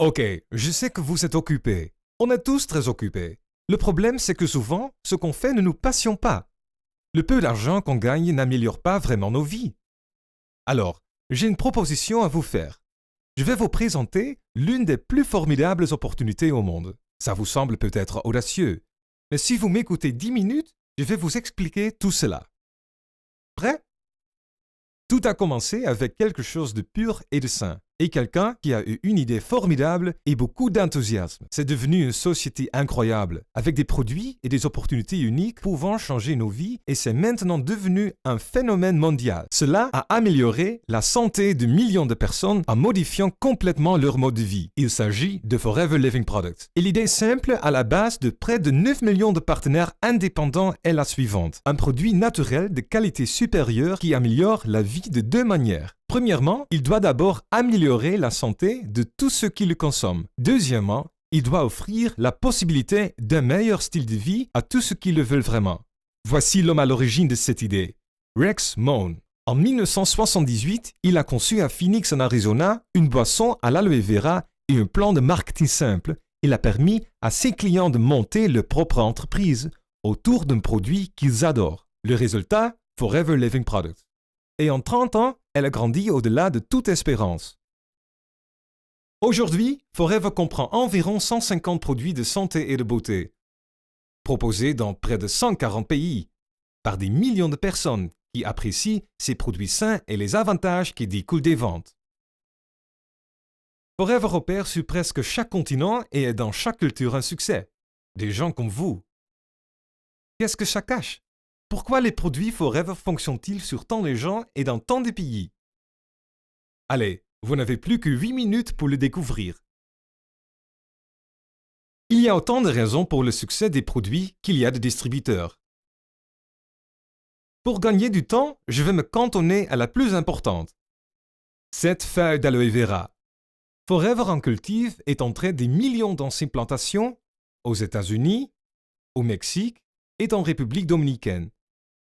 Ok, je sais que vous êtes occupés. On est tous très occupés. Le problème, c'est que souvent, ce qu'on fait ne nous passionne pas. Le peu d'argent qu'on gagne n'améliore pas vraiment nos vies. Alors, j'ai une proposition à vous faire. Je vais vous présenter l'une des plus formidables opportunités au monde. Ça vous semble peut-être audacieux, mais si vous m'écoutez 10 minutes, je vais vous expliquer tout cela. Prêt? Tout a commencé avec quelque chose de pur et de sain, et quelqu'un qui a eu une idée formidable et beaucoup d'enthousiasme. C'est devenu une société incroyable, avec des produits et des opportunités uniques pouvant changer nos vies, et c'est maintenant devenu un phénomène mondial. Cela a amélioré la santé de millions de personnes en modifiant complètement leur mode de vie. Il s'agit de Forever Living Products. Et l'idée simple à la base de près de 9 millions de partenaires indépendants est la suivante. Un produit naturel de qualité supérieure qui améliore la vie de deux manières. Premièrement, il doit d'abord améliorer la santé de tous ceux qui le consomment. Deuxièmement, il doit offrir la possibilité d'un meilleur style de vie à tous ceux qui le veulent vraiment. Voici l'homme à l'origine de cette idée, Rex Moen. En 1978, il a conçu à Phoenix en Arizona une boisson à l'aloe vera et un plan de marketing simple. Il a permis à ses clients de monter leur propre entreprise autour d'un produit qu'ils adorent. Le résultat, Forever Living Products. Et en 30 ans, elle a grandi au-delà de toute espérance. Aujourd'hui, Forever comprend environ 150 produits de santé et de beauté, proposés dans près de 140 pays, par des millions de personnes qui apprécient ces produits sains et les avantages qui découlent des ventes. Forever opère sur presque chaque continent et est dans chaque culture un succès. Des gens comme vous. Qu'est-ce que ça cache? Pourquoi les produits Forever fonctionnent-ils sur tant de gens et dans tant de pays? Allez, vous n'avez plus que 8 minutes pour le découvrir. Il y a autant de raisons pour le succès des produits qu'il y a de distributeurs. Pour gagner du temps, je vais me cantonner à la plus importante. Cette feuille d'aloe vera. Forever en cultive et en traite des millions dans ses plantations aux États-Unis, au Mexique et en République dominicaine.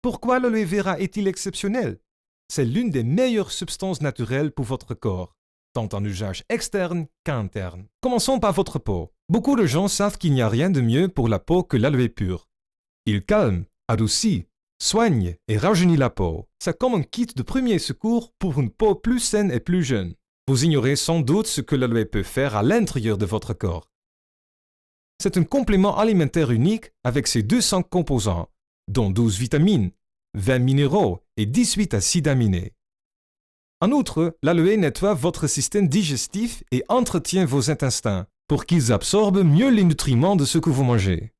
Pourquoi l'aloe vera est-il exceptionnel? C'est l'une des meilleures substances naturelles pour votre corps, tant en usage externe qu'interne. Commençons par votre peau. Beaucoup de gens savent qu'il n'y a rien de mieux pour la peau que l'aloe pur. Il calme, adoucit, soigne et rajeunit la peau. C'est comme un kit de premier secours pour une peau plus saine et plus jeune. Vous ignorez sans doute ce que l'aloe peut faire à l'intérieur de votre corps. C'est un complément alimentaire unique avec ses 200 composants, dont 12 vitamines, 20 minéraux et 18 acides aminés. En outre, l'aloe nettoie votre système digestif et entretient vos intestins pour qu'ils absorbent mieux les nutriments de ce que vous mangez.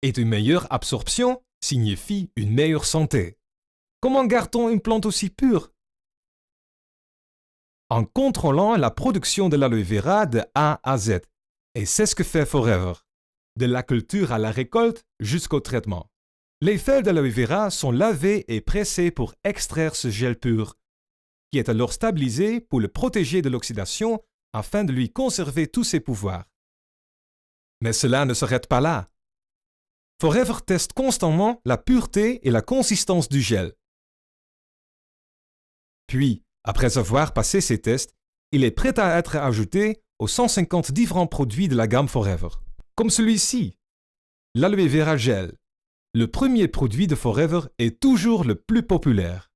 Et une meilleure absorption signifie une meilleure santé. Comment garde-t-on une plante aussi pure? En contrôlant la production de l'aloe vera de A à Z. Et c'est ce que fait Forever, de la culture à la récolte jusqu'au traitement. Les feuilles d'aloe vera sont lavées et pressées pour extraire ce gel pur, qui est alors stabilisé pour le protéger de l'oxydation afin de lui conserver tous ses pouvoirs. Mais cela ne s'arrête pas là. Forever teste constamment la pureté et la consistance du gel. Puis, après avoir passé ces tests, il est prêt à être ajouté aux 150 différents produits de la gamme Forever. Comme celui-ci, l'aloe vera gel. Le premier produit de Forever est toujours le plus populaire.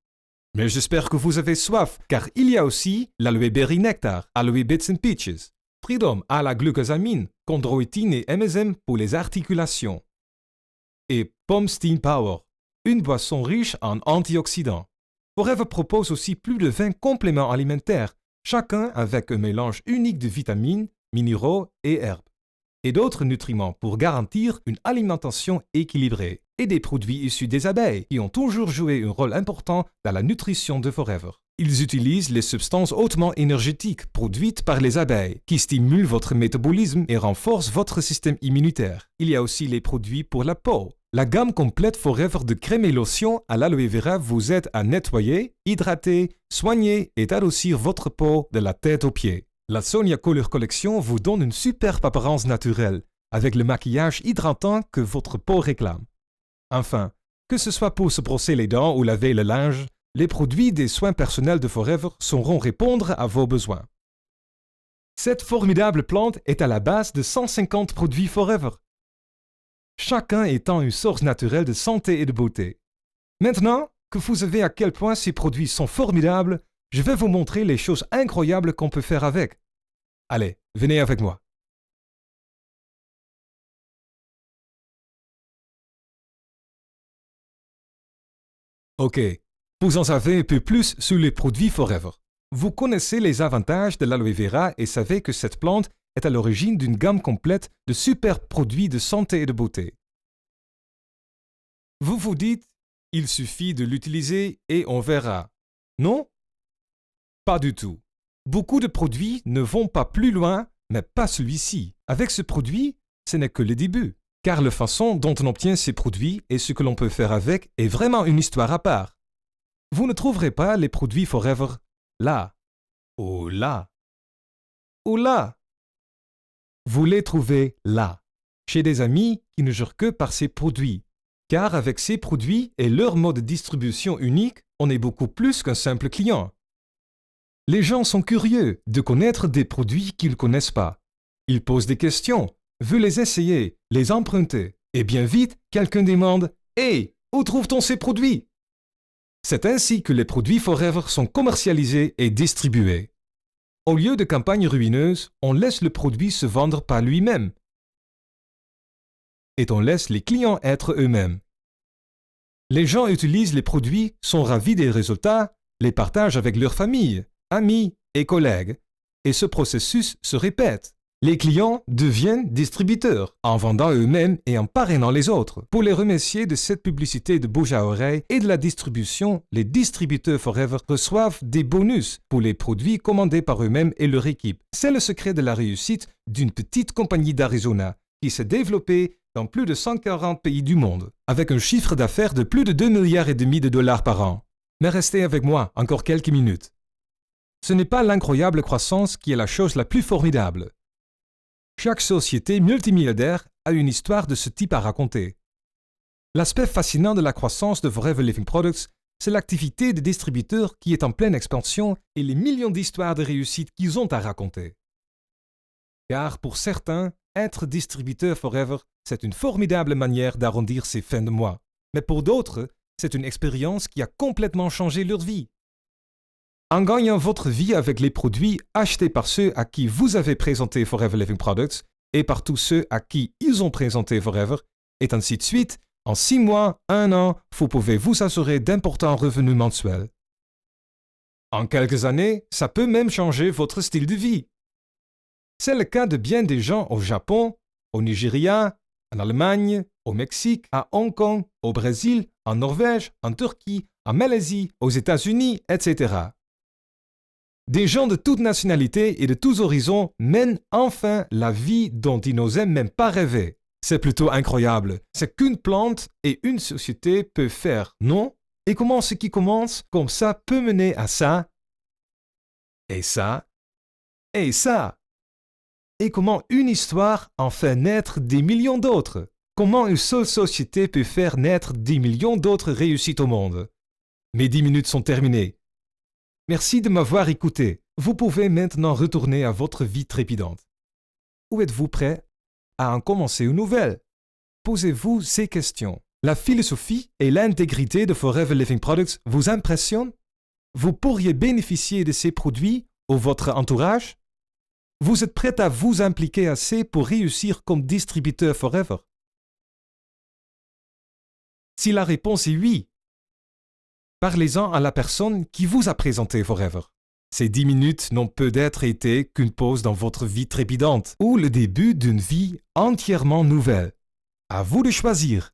Mais j'espère que vous avez soif, car il y a aussi l'aloe berry nectar, aloe bits and peaches, Freedom à la glucosamine, chondroïtine et MSM pour les articulations, et Pomme Steam Power, une boisson riche en antioxydants. Forever propose aussi plus de 20 compléments alimentaires, chacun avec un mélange unique de vitamines, minéraux et herbes, et d'autres nutriments pour garantir une alimentation équilibrée, et des produits issus des abeilles qui ont toujours joué un rôle important dans la nutrition de Forever. Ils utilisent les substances hautement énergétiques produites par les abeilles qui stimulent votre métabolisme et renforcent votre système immunitaire. Il y a aussi les produits pour la peau. La gamme complète Forever de crème et lotion à l'aloe vera vous aide à nettoyer, hydrater, soigner et adoucir votre peau de la tête aux pieds. La Sonia Color Collection vous donne une superbe apparence naturelle avec le maquillage hydratant que votre peau réclame. Enfin, que ce soit pour se brosser les dents ou laver le linge, les produits des soins personnels de Forever sauront répondre à vos besoins. Cette formidable plante est à la base de 150 produits Forever, chacun étant une source naturelle de santé et de beauté. Maintenant que vous savez à quel point ces produits sont formidables, je vais vous montrer les choses incroyables qu'on peut faire avec. Allez, venez avec moi. Ok, vous en savez un peu plus sur les produits Forever. Vous connaissez les avantages de l'aloe vera et savez que cette plante est à l'origine d'une gamme complète de super produits de santé et de beauté. Vous vous dites, il suffit de l'utiliser et on verra. Non? Pas du tout. Beaucoup de produits ne vont pas plus loin, mais pas celui-ci. Avec ce produit, ce n'est que le début, car la façon dont on obtient ces produits et ce que l'on peut faire avec est vraiment une histoire à part. Vous ne trouverez pas les produits Forever là. Oh là. Oh là. Vous les trouvez là, chez des amis qui ne jurent que par ces produits. Car avec ces produits et leur mode de distribution unique, on est beaucoup plus qu'un simple client. Les gens sont curieux de connaître des produits qu'ils ne connaissent pas. Ils posent des questions, veulent les essayer, les emprunter. Et bien vite, quelqu'un demande « Hey, où trouve-t-on ces produits ?» C'est ainsi que les produits Forever sont commercialisés et distribués. Au lieu de campagnes ruineuses, on laisse le produit se vendre par lui-même. Et on laisse les clients être eux-mêmes. Les gens utilisent les produits, sont ravis des résultats, les partagent avec leur famille, amis et collègues. Et ce processus se répète. Les clients deviennent distributeurs en vendant eux-mêmes et en parrainant les autres. Pour les remercier de cette publicité de bouche à oreille et de la distribution, les distributeurs Forever reçoivent des bonus pour les produits commandés par eux-mêmes et leur équipe. C'est le secret de la réussite d'une petite compagnie d'Arizona qui s'est développée dans plus de 140 pays du monde, avec un chiffre d'affaires de plus de 2,5 milliards de dollars par an. Mais restez avec moi encore quelques minutes. Ce n'est pas l'incroyable croissance qui est la chose la plus formidable. Chaque société multimilliardaire a une histoire de ce type à raconter. L'aspect fascinant de la croissance de Forever Living Products, c'est l'activité des distributeurs qui est en pleine expansion et les millions d'histoires de réussite qu'ils ont à raconter. Car pour certains, être distributeur Forever, c'est une formidable manière d'arrondir ses fins de mois. Mais pour d'autres, c'est une expérience qui a complètement changé leur vie. En gagnant votre vie avec les produits achetés par ceux à qui vous avez présenté Forever Living Products et par tous ceux à qui ils ont présenté Forever, et ainsi de suite, en 6 mois, 1 an, vous pouvez vous assurer d'importants revenus mensuels. En quelques années, ça peut même changer votre style de vie. C'est le cas de bien des gens au Japon, au Nigeria, en Allemagne, au Mexique, à Hong Kong, au Brésil, en Norvège, en Turquie, en Malaisie, aux États-Unis, etc. Des gens de toutes nationalités et de tous horizons mènent enfin la vie dont ils n'osaient même pas rêver. C'est plutôt incroyable. C'est qu'une plante et une société peuvent faire, non? Et comment ce qui commence comme ça peut mener à ça? Et ça? Et ça? Et comment une histoire en fait naître des millions d'autres? Comment une seule société peut faire naître des millions d'autres réussites au monde? Mes 10 minutes sont terminées. Merci de m'avoir écouté. Vous pouvez maintenant retourner à votre vie trépidante. Ou êtes-vous prêt à en commencer une nouvelle? Posez-vous ces questions. La philosophie et l'intégrité de Forever Living Products vous impressionnent? Vous pourriez bénéficier de ces produits ou votre entourage? Vous êtes prêt à vous impliquer assez pour réussir comme distributeur Forever? Si la réponse est oui, parlez-en à la personne qui vous a présenté Forever. Ces 10 minutes n'ont peut-être été qu'une pause dans votre vie trépidante ou le début d'une vie entièrement nouvelle. À vous de choisir.